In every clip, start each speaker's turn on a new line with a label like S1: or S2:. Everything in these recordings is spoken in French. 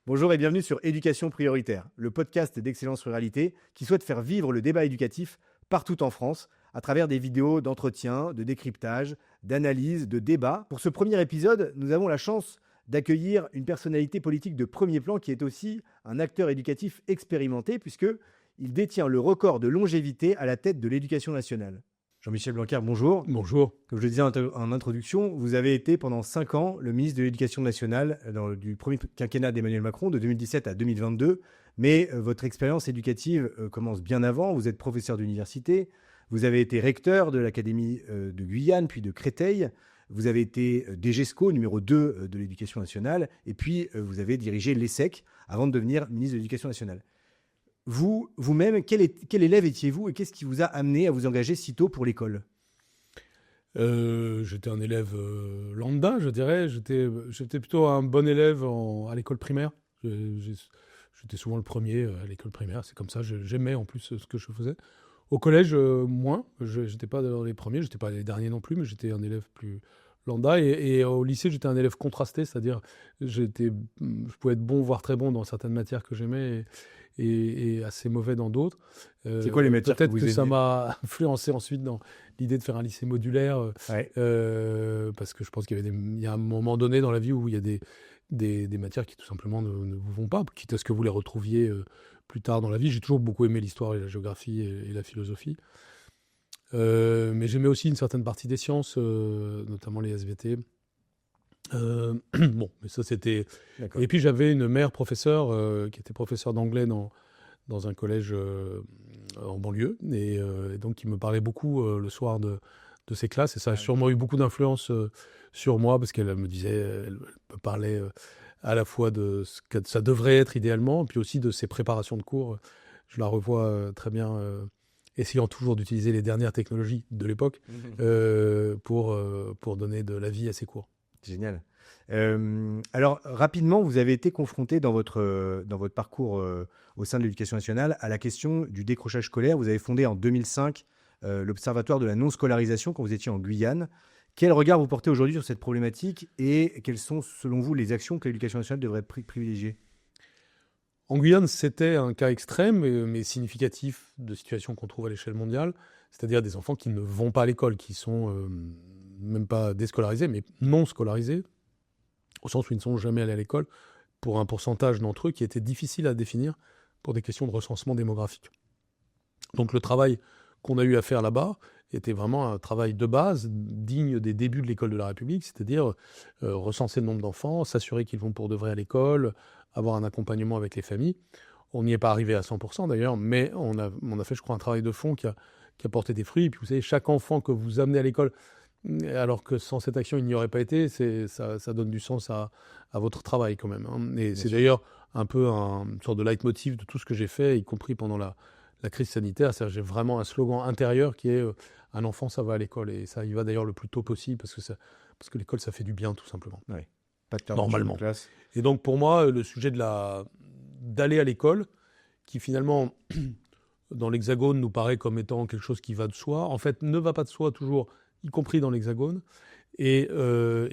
S1: Bonjour et bienvenue sur Éducation prioritaire, le podcast d'Excellence Ruralité qui souhaite faire vivre le débat éducatif partout en France à travers des vidéos d'entretien, de décryptage, d'analyse, de débat. Pour ce premier épisode, nous avons la chance d'accueillir une personnalité politique de premier plan qui est aussi un acteur éducatif expérimenté puisqu'il détient le record de longévité à la tête de l'éducation nationale. Jean-Michel Blanquer, bonjour.
S2: Bonjour.
S1: Comme je le disais en introduction, vous avez été pendant 5 ans le ministre de l'Éducation nationale du premier quinquennat d'Emmanuel Macron, de 2017 à 2022. Mais votre expérience éducative commence bien avant. Vous êtes professeur d'université, vous avez été recteur de l'Académie de Guyane, puis de Créteil. Vous avez été DGESCO, numéro 2 de l'Éducation nationale. Et puis, vous avez dirigé l'ESSEC avant de devenir ministre de l'Éducation nationale. Vous-même, quel élève étiez-vous et qu'est-ce qui vous a amené à vous engager si tôt pour l'école ?
S2: J'étais un élève lambda, je dirais. J'étais plutôt un bon élève à l'école primaire. J'étais souvent le premier à l'école primaire. C'est comme ça, j'aimais en plus ce que je faisais. Au collège, moins. Je n'étais pas dans les premiers, je n'étais pas les derniers non plus, mais j'étais un élève plus lambda. Et au lycée, j'étais un élève contrasté, c'est-à-dire je pouvais être bon, voire très bon dans certaines matières que j'aimais et assez mauvais dans d'autres.
S1: C'est quoi les matières
S2: peut-être
S1: que vous
S2: que ça
S1: aimez ?
S2: m'a influencé ensuite dans l'idée de faire un lycée modulaire,
S1: Ouais.
S2: parce que je pense il y a un moment donné dans la vie où il y a des matières qui tout simplement ne vous vont pas, quitte à ce que vous les retrouviez plus tard dans la vie. J'ai toujours beaucoup aimé l'histoire et la géographie et la philosophie. Mais j'aimais aussi une certaine partie des sciences, notamment les SVT. Bon, mais ça c'était...
S1: D'accord.
S2: Et puis j'avais une mère professeure qui était professeure d'anglais dans un collège en banlieue, et donc qui me parlait beaucoup le soir de ses classes, et ça a sûrement eu beaucoup d'influence sur moi, parce qu'elle me disait, elle me parlait à la fois de ce que ça devrait être idéalement, puis aussi de ses préparations de cours. Je la revois très bien, essayant toujours d'utiliser les dernières technologies de l'époque pour donner de la vie à ses cours.
S1: Génial. Alors, rapidement, vous avez été confronté dans votre parcours au sein de l'Éducation nationale à la question du décrochage scolaire. Vous avez fondé en 2005 l'Observatoire de la non-scolarisation quand vous étiez en Guyane. Quel regard vous portez aujourd'hui sur cette problématique et quelles sont, selon vous, les actions que l'Éducation nationale devrait privilégier ?
S2: En Guyane, c'était un cas extrême, mais significatif de situations qu'on trouve à l'échelle mondiale, c'est-à-dire des enfants qui ne vont pas à l'école, qui sont même pas déscolarisés, mais non scolarisés, au sens où ils ne sont jamais allés à l'école, pour un pourcentage d'entre eux qui était difficile à définir pour des questions de recensement démographique. Donc le travail qu'on a eu à faire là-bas était vraiment un travail de base, digne des débuts de l'école de la République, c'est-à-dire recenser le nombre d'enfants, s'assurer qu'ils vont pour de vrai à l'école, avoir un accompagnement avec les familles. On n'y est pas arrivé à 100% d'ailleurs, mais on a fait, je crois, un travail de fond qui a porté des fruits. Et puis vous savez, chaque enfant que vous amenez à l'école, alors que sans cette action, il n'y aurait pas été, ça donne du sens à votre travail quand même. Hein. Et c'est d'ailleurs un peu une sorte de leitmotiv de tout ce que j'ai fait, y compris pendant la crise sanitaire. C'est-à-dire, j'ai vraiment un slogan intérieur qui est un enfant, ça va à l'école. Et ça y va d'ailleurs le plus tôt possible parce que l'école, ça fait du bien tout simplement.
S1: Oui. Pas de
S2: Normalement.
S1: de classe.
S2: Et donc pour moi, le sujet d'aller à l'école, qui finalement, dans l'Hexagone, nous paraît comme étant quelque chose qui va de soi, en fait, ne va pas de soi toujours, y compris dans l'Hexagone, et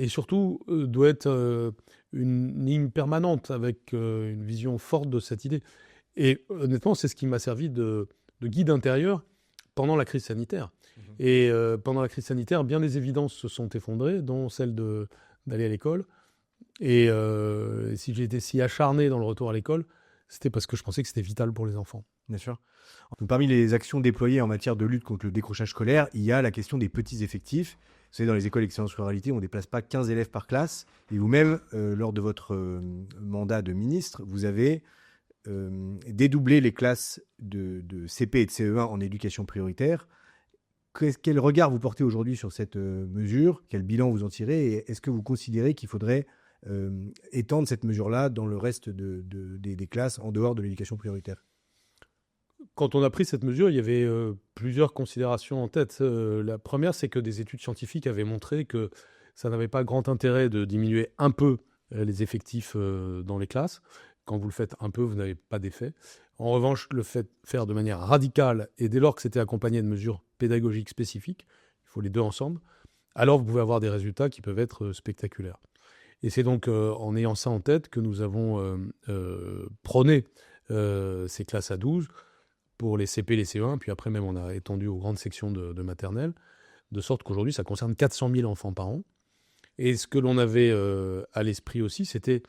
S2: surtout doit être une ligne permanente avec une vision forte de cette idée. Et honnêtement, c'est ce qui m'a servi de guide intérieur pendant la crise sanitaire. Et pendant la crise sanitaire, bien des évidences se sont effondrées, dont celle d'aller à l'école. Et si j'ai été si acharné dans le retour à l'école, c'était parce que je pensais que c'était vital pour les enfants.
S1: Bien sûr. Donc, parmi les actions déployées en matière de lutte contre le décrochage scolaire, il y a la question des petits effectifs. Vous savez, dans les écoles d'excellence ruralité, on ne déplace pas 15 élèves par classe. Et vous-même, lors de votre mandat de ministre, vous avez dédoublé les classes de CP et de CE1 en éducation prioritaire. Quel regard vous portez aujourd'hui sur cette mesure ? Quel bilan vous en tirez ? Et est-ce que vous considérez qu'il faudrait étendre cette mesure-là dans le reste des classes en dehors de l'éducation prioritaire ?
S2: Quand on a pris cette mesure, il y avait plusieurs considérations en tête. La première, c'est que des études scientifiques avaient montré que ça n'avait pas grand intérêt de diminuer un peu les effectifs dans les classes. Quand vous le faites un peu, vous n'avez pas d'effet. En revanche, le fait de faire de manière radicale, et dès lors que c'était accompagné de mesures pédagogiques spécifiques, il faut les deux ensemble, alors vous pouvez avoir des résultats qui peuvent être spectaculaires. Et c'est donc en ayant ça en tête que nous avons prôné ces classes à 12 pour les CP, les CE1, puis après même on a étendu aux grandes sections de maternelle, de sorte qu'aujourd'hui ça concerne 400 000 enfants par an. Et ce que l'on avait à l'esprit aussi, c'était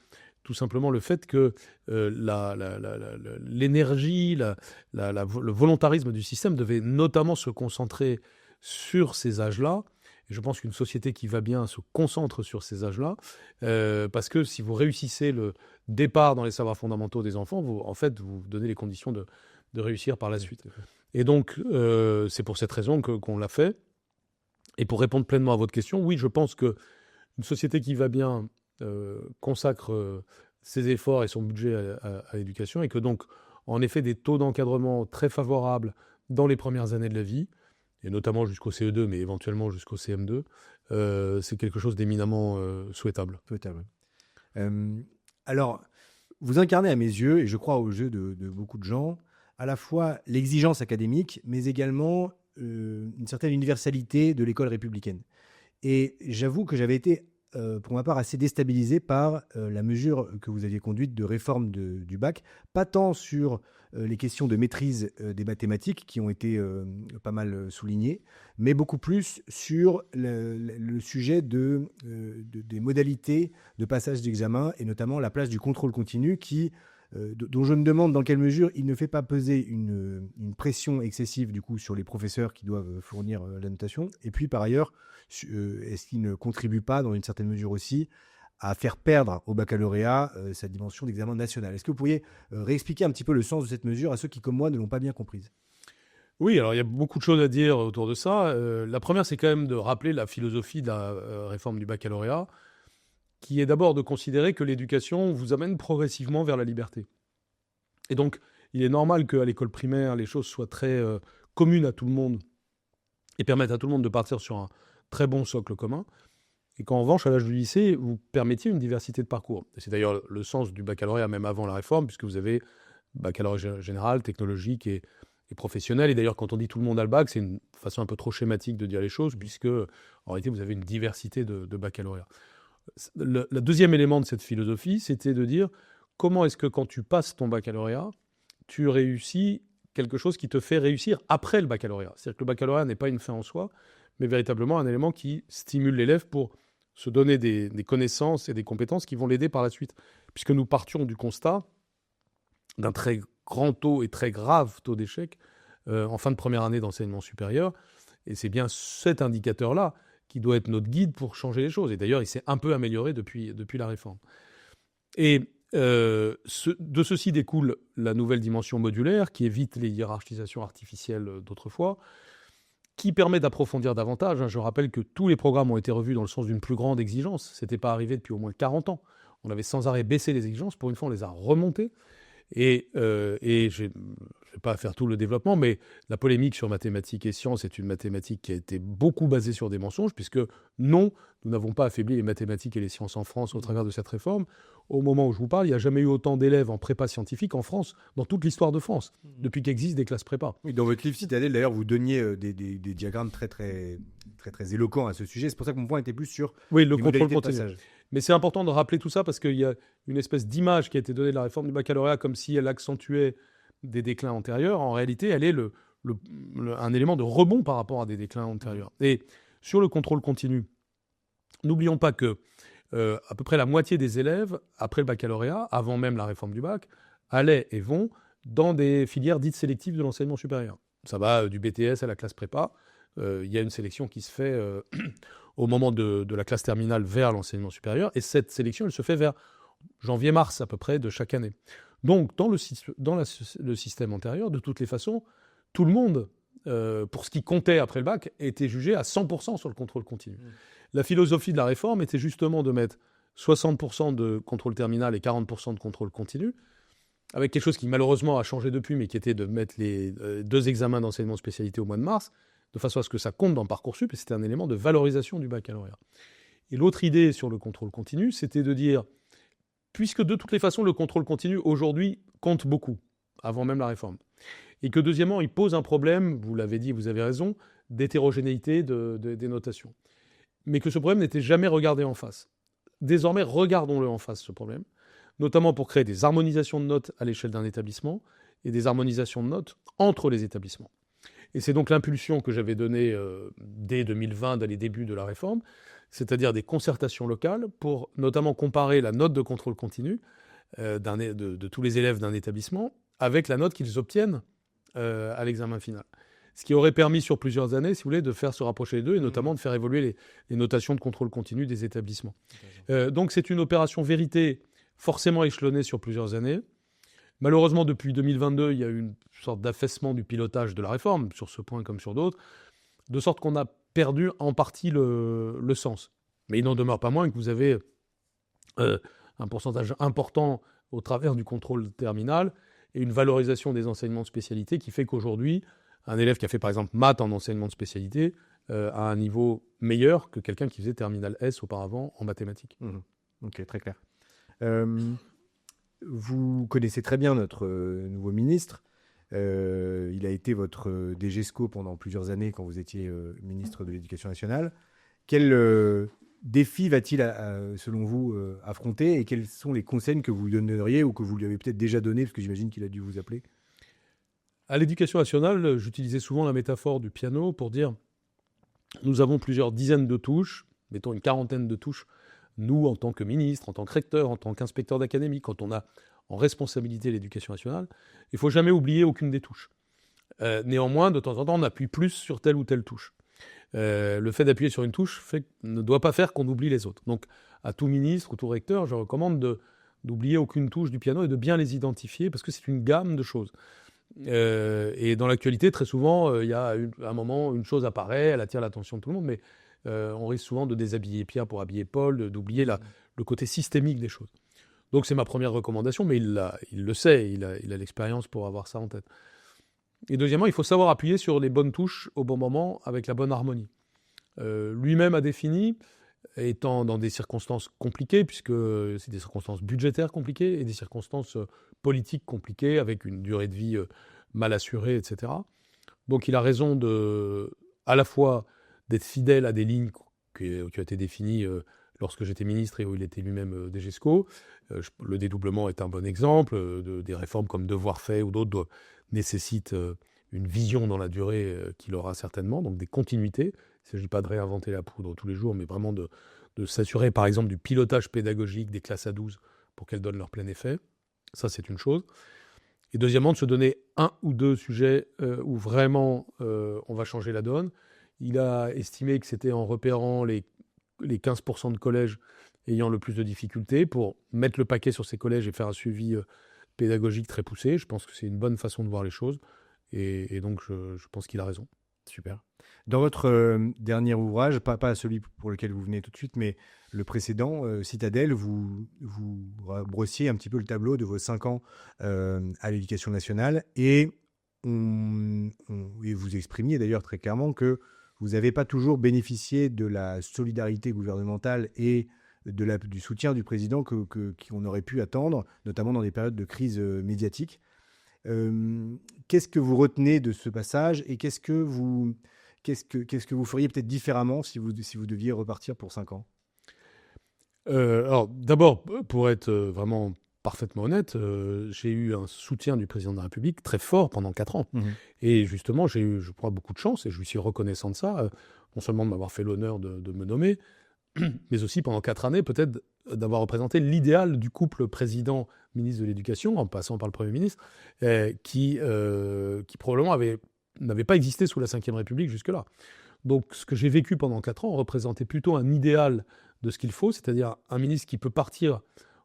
S2: tout simplement le fait que l'énergie, le volontarisme du système devait notamment se concentrer sur ces âges-là. Et je pense qu'une société qui va bien se concentre sur ces âges-là, parce que si vous réussissez le départ dans les savoirs fondamentaux des enfants, vous donnez les conditions de réussir par la suite. Et donc, c'est pour cette raison qu'on l'a fait. Et pour répondre pleinement à votre question, oui, je pense qu'une société qui va bien consacre ses efforts et son budget à l'éducation, et que donc, en effet, des taux d'encadrement très favorables dans les premières années de la vie, et notamment jusqu'au CE2, mais éventuellement jusqu'au CM2, c'est quelque chose d'éminemment souhaitable.
S1: Souhaitable. Alors, vous incarnez à mes yeux, et je crois aux yeux de beaucoup de gens, à la fois l'exigence académique, mais également une certaine universalité de l'école républicaine. Et j'avoue que j'avais été, pour ma part, assez déstabilisé par la mesure que vous aviez conduite de réforme du bac, pas tant sur les questions de maîtrise des mathématiques, qui ont été pas mal soulignées, mais beaucoup plus sur le sujet des modalités de passage d'examen, et notamment la place du contrôle continu dont je me demande dans quelle mesure il ne fait pas peser une pression excessive du coup sur les professeurs qui doivent fournir la notation. Et puis par ailleurs, est-ce qu'il ne contribue pas dans une certaine mesure aussi à faire perdre au baccalauréat sa dimension d'examen national? Est-ce que vous pourriez réexpliquer un petit peu le sens de cette mesure à ceux qui, comme moi, ne l'ont pas bien comprise?
S2: Oui, alors il y a beaucoup de choses à dire autour de ça. La première, c'est quand même de rappeler la philosophie de la réforme du baccalauréat, qui est d'abord de considérer que l'éducation vous amène progressivement vers la liberté. Et donc, il est normal qu'à l'école primaire, les choses soient très communes à tout le monde et permettent à tout le monde de partir sur un très bon socle commun. Et qu'en revanche, à l'âge du lycée, vous permettiez une diversité de parcours. Et c'est d'ailleurs le sens du baccalauréat, même avant la réforme, puisque vous avez baccalauréat général, technologique et professionnel. Et d'ailleurs, quand on dit tout le monde a le bac, c'est une façon un peu trop schématique de dire les choses, puisque en réalité, vous avez une diversité de baccalauréats. Le deuxième élément de cette philosophie, c'était de dire comment est-ce que quand tu passes ton baccalauréat, tu réussis quelque chose qui te fait réussir après le baccalauréat. C'est-à-dire que le baccalauréat n'est pas une fin en soi, mais véritablement un élément qui stimule l'élève pour se donner des connaissances et des compétences qui vont l'aider par la suite. Puisque nous partions du constat d'un très grand taux et très grave taux d'échec en fin de première année d'enseignement supérieur. Et c'est bien cet indicateur-là qui doit être notre guide pour changer les choses. Et d'ailleurs, il s'est un peu amélioré depuis la réforme. Et de ceci découle la nouvelle dimension modulaire qui évite les hiérarchisations artificielles d'autrefois, qui permet d'approfondir davantage. Je rappelle que tous les programmes ont été revus dans le sens d'une plus grande exigence. Ce n'était pas arrivé depuis au moins 40 ans. On avait sans arrêt baissé les exigences. Pour une fois, on les a remontées. Et je ne vais pas faire tout le développement, mais la polémique sur mathématiques et sciences est une mathématique qui a été beaucoup basée sur des mensonges, puisque non, nous n'avons pas affaibli les mathématiques et les sciences en France au travers de cette réforme. Au moment où je vous parle, il n'y a jamais eu autant d'élèves en prépa scientifique en France, dans toute l'histoire de France, depuis qu'existent des classes prépa.
S1: Oui, dans votre livre Citadelle, d'ailleurs, vous donniez des diagrammes très éloquents à ce sujet. C'est pour ça que mon point était plus sur
S2: le
S1: les
S2: contrôle
S1: modalités de
S2: continu.
S1: passage.
S2: Mais c'est important de rappeler tout ça parce qu'il y a une espèce d'image qui a été donnée de la réforme du baccalauréat comme si elle accentuait des déclins antérieurs. En réalité, elle est un élément de rebond par rapport à des déclins antérieurs. Et sur le contrôle continu, n'oublions pas que à peu près la moitié des élèves, après le baccalauréat, avant même la réforme du bac, allaient et vont dans des filières dites sélectives de l'enseignement supérieur. Ça va du BTS à la classe prépa. Il y a une sélection qui se fait au moment de la classe terminale vers l'enseignement supérieur, et cette sélection, elle se fait vers janvier-mars à peu près de chaque année. Donc, dans le système antérieur, de toutes les façons, tout le monde, pour ce qui comptait après le bac, était jugé à 100% sur le contrôle continu. La philosophie de la réforme était justement de mettre 60% de contrôle terminal et 40% de contrôle continu, avec quelque chose qui malheureusement a changé depuis, mais qui était de mettre les 2 examens d'enseignement spécialité au mois de mars, de façon à ce que ça compte dans Parcoursup, et c'était un élément de valorisation du baccalauréat. Et l'autre idée sur le contrôle continu, c'était de dire, puisque de toutes les façons, le contrôle continu, aujourd'hui, compte beaucoup, avant même la réforme, et que deuxièmement, il pose un problème, vous l'avez dit, vous avez raison, d'hétérogénéité des notations, mais que ce problème n'était jamais regardé en face. désormais, regardons-le en face, ce problème, notamment pour créer des harmonisations de notes à l'échelle d'un établissement et des harmonisations de notes entre les établissements. Et c'est donc l'impulsion que j'avais donnée dès 2020, dans les débuts de la réforme, c'est-à-dire des concertations locales pour notamment comparer la note de contrôle continu de tous les élèves d'un établissement avec la note qu'ils obtiennent à l'examen final. Ce qui aurait permis sur plusieurs années, si vous voulez, de faire se rapprocher les deux et notamment de faire évoluer les notations de contrôle continu des établissements. Donc c'est une opération vérité forcément échelonnée sur plusieurs années. Malheureusement, depuis 2022, il y a eu une sorte d'affaissement du pilotage de la réforme, sur ce point comme sur d'autres, de sorte qu'on a perdu en partie le sens. Mais il n'en demeure pas moins que vous avez un pourcentage important au travers du contrôle terminal et une valorisation des enseignements de spécialité qui fait qu'aujourd'hui, un élève qui a fait par exemple maths en enseignement de spécialité a un niveau meilleur que quelqu'un qui faisait terminale S auparavant en mathématiques.
S1: Ok, très clair. Vous connaissez très bien notre nouveau ministre. Il a été votre DGESCO pendant plusieurs années quand vous étiez ministre de l'Éducation nationale. Quel défi va-t-il, selon vous, affronter et quels sont les conseils que vous lui donneriez ou que vous lui avez peut-être déjà donnés, parce que j'imagine qu'il a dû vous appeler?
S2: À l'Éducation nationale, j'utilisais souvent la métaphore du piano pour dire nous avons plusieurs dizaines de touches, mettons une quarantaine de touches, nous, en tant que ministre, en tant que recteur, en tant qu'inspecteur d'académie, quand on a en responsabilité l'éducation nationale, il ne faut jamais oublier aucune des touches. Néanmoins, de temps en temps, on appuie plus sur telle ou telle touche. Le fait d'appuyer sur une touche ne doit pas faire qu'on oublie les autres. Donc, à tout ministre ou tout recteur, je recommande d'oublier aucune touche du piano et de bien les identifier, parce que c'est une gamme de choses. Et dans l'actualité, très souvent, il y a un moment, une chose apparaît, elle attire l'attention de tout le monde, mais on risque souvent de déshabiller Pierre pour habiller Paul, d'oublier le côté systémique des choses. Donc c'est ma première recommandation, mais il le sait, il a l'expérience pour avoir ça en tête. Et deuxièmement, il faut savoir appuyer sur les bonnes touches au bon moment avec la bonne harmonie. Lui-même a défini, étant dans des circonstances compliquées, puisque c'est des circonstances budgétaires compliquées et des circonstances politiques compliquées, avec une durée de vie mal assurée, etc. Donc il a raison à la fois d'être fidèle à des lignes qui ont été définies lorsque j'étais ministre et où il était lui-même DGESCO. Le dédoublement est un bon exemple. Des réformes comme Devoirs faits ou d'autres nécessitent une vision dans la durée qu'il aura certainement, donc des continuités. Il ne s'agit pas de réinventer la poudre tous les jours, mais vraiment de s'assurer, par exemple, du pilotage pédagogique des classes à 12 pour qu'elles donnent leur plein effet. Ça, c'est une chose. Et deuxièmement, de se donner un ou deux sujets où vraiment on va changer la donne. Il a estimé que c'était en repérant les 15% de collèges ayant le plus de difficultés pour mettre le paquet sur ces collèges et faire un suivi pédagogique très poussé. Je pense que c'est une bonne façon de voir les choses. Et donc, je pense qu'il a raison.
S1: Super. Dans votre dernier ouvrage, pas celui pour lequel vous venez tout de suite, mais le précédent, Citadelle, vous brossiez un petit peu le tableau de vos 5 ans à l'Éducation nationale et vous exprimiez d'ailleurs très clairement que vous n'avez pas toujours bénéficié de la solidarité gouvernementale et du soutien du président qu'on aurait pu attendre, notamment dans des périodes de crise médiatique. Qu'est-ce que vous retenez de ce passage et qu'est-ce que vous feriez peut-être différemment si vous deviez repartir pour 5 ans?
S2: Alors, d'abord, pour être vraiment parfaitement honnête, j'ai eu un soutien du président de la République très fort pendant 4 ans. Et justement, j'ai eu, je crois, beaucoup de chance et je lui suis reconnaissant de ça, non seulement de m'avoir fait l'honneur de me nommer, mais aussi pendant 4 années, peut-être d'avoir représenté l'idéal du couple président-ministre de l'Éducation, en passant par le Premier ministre, qui probablement n'avait pas existé sous la Ve République jusque-là. Donc, ce que j'ai vécu pendant 4 ans représentait plutôt un idéal de ce qu'il faut, c'est-à-dire un ministre qui peut partir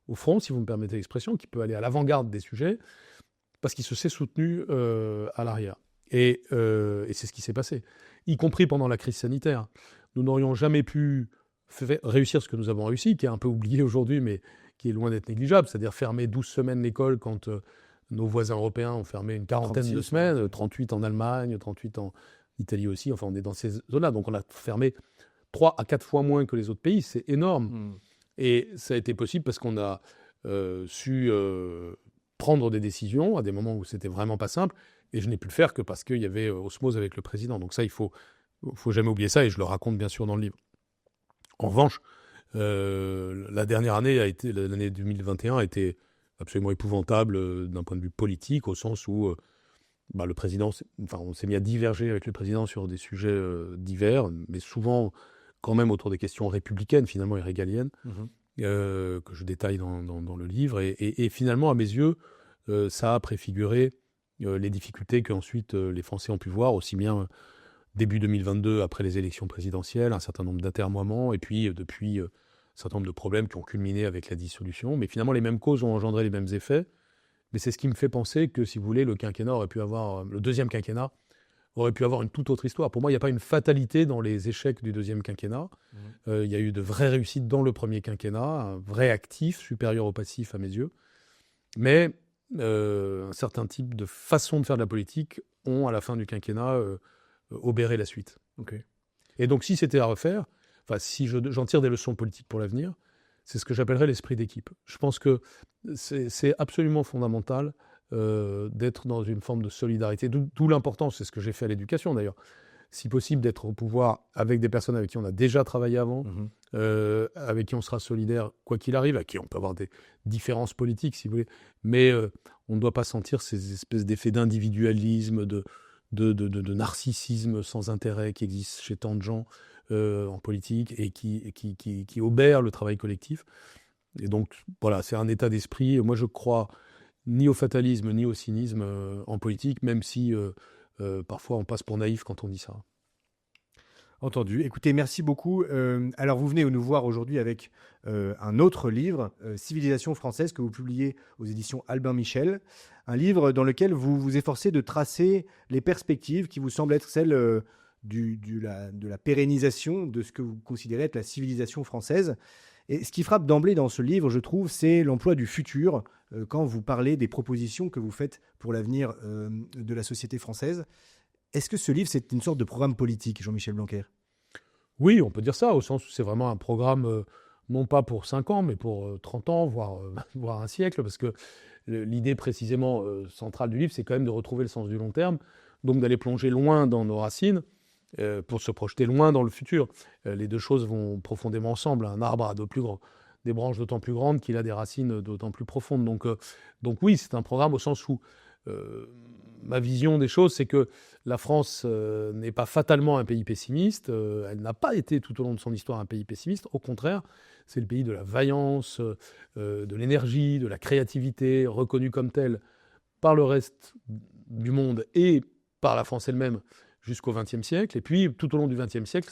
S2: au front, si vous me permettez l'expression, qui peut aller à l'avant-garde des sujets, parce qu'il se sait soutenu à l'arrière. Et c'est ce qui s'est passé, y compris pendant la crise sanitaire. Nous n'aurions jamais pu réussir ce que nous avons réussi, qui est un peu oublié aujourd'hui, mais qui est loin d'être négligeable, c'est-à-dire fermer 12 semaines l'école quand nos voisins européens ont fermé une quarantaine
S1: 36,
S2: de semaines, 38 en Allemagne, 38 en Italie aussi, enfin on est dans ces zones-là, donc on a fermé 3 à 4 fois moins que les autres pays, c'est énorme. Et ça a été possible parce qu'on a su prendre des décisions à des moments où c'était vraiment pas simple, et je n'ai pu le faire que parce qu'il y avait osmose avec le président. Donc ça, il faut jamais oublier ça, et je le raconte bien sûr dans le livre. En revanche, La dernière année l'année 2021 a été absolument épouvantable d'un point de vue politique, au sens où le président, on s'est mis à diverger avec le président sur des sujets divers, mais souvent quand même autour des questions républicaines finalement et régaliennes, que je détaille dans le livre. Et finalement, à mes yeux, ça a préfiguré les difficultés qu'ensuite les Français ont pu voir, aussi bien début 2022, après les élections présidentielles, un certain nombre d'atermoiements, et puis depuis, un certain nombre de problèmes qui ont culminé avec la dissolution. Mais finalement, les mêmes causes ont engendré les mêmes effets. Mais c'est ce qui me fait penser que, si vous voulez, le deuxième quinquennat aurait pu avoir une toute autre histoire. Pour moi, il n'y a pas une fatalité dans les échecs du deuxième quinquennat. Il y a eu de vraies réussites dans le premier quinquennat, un vrai actif supérieur au passif à mes yeux. Mais un certain type de façon de faire de la politique ont, à la fin du quinquennat, obéré la suite.
S1: Okay.
S2: Et donc, si c'était à refaire, si j'en tire des leçons politiques pour l'avenir, c'est ce que j'appellerais l'esprit d'équipe. Je pense que c'est absolument fondamental d'être dans une forme de solidarité, d'où l'importance, c'est ce que j'ai fait à l'éducation d'ailleurs, si possible d'être au pouvoir avec des personnes avec qui on a déjà travaillé avant, avec qui on sera solidaire quoi qu'il arrive, avec qui on peut avoir des différences politiques si vous voulez, mais on ne doit pas sentir ces espèces d'effets d'individualisme, de narcissisme sans intérêt qui existent chez tant de gens en politique et qui obèrent le travail collectif. Et donc, voilà, c'est un état d'esprit. Moi, je crois ni au fatalisme, ni au cynisme en politique, même si parfois on passe pour naïf quand on dit ça.
S1: Entendu. Écoutez, merci beaucoup. Alors, vous venez nous voir aujourd'hui avec un autre livre, Civilisation française, que vous publiez aux éditions Albin Michel. Un livre dans lequel vous vous efforcez de tracer les perspectives qui vous semblent être celles de la pérennisation de ce que vous considérez être la civilisation française. Et ce qui frappe d'emblée dans ce livre, je trouve, c'est l'emploi du futur quand vous parlez des propositions que vous faites pour l'avenir de la société française. Est-ce que ce livre, c'est une sorte de programme politique, Jean-Michel Blanquer ?
S2: Oui, on peut dire ça, au sens où c'est vraiment un programme, non pas pour 5 ans, mais pour 30 ans, voire un siècle, parce que l'idée précisément centrale du livre, c'est quand même de retrouver le sens du long terme, donc d'aller plonger loin dans nos racines, pour se projeter loin dans le futur. Les deux choses vont profondément ensemble. Un arbre a des branches d'autant plus grandes qu'il a des racines d'autant plus profondes. Donc oui, c'est un programme au sens où ma vision des choses, c'est que la France n'est pas fatalement un pays pessimiste. Elle n'a pas été tout au long de son histoire un pays pessimiste. Au contraire, c'est le pays de la vaillance, de l'énergie, de la créativité, reconnu comme tel par le reste du monde et par la France elle-même jusqu'au XXe siècle. Et puis, tout au long du XXe siècle,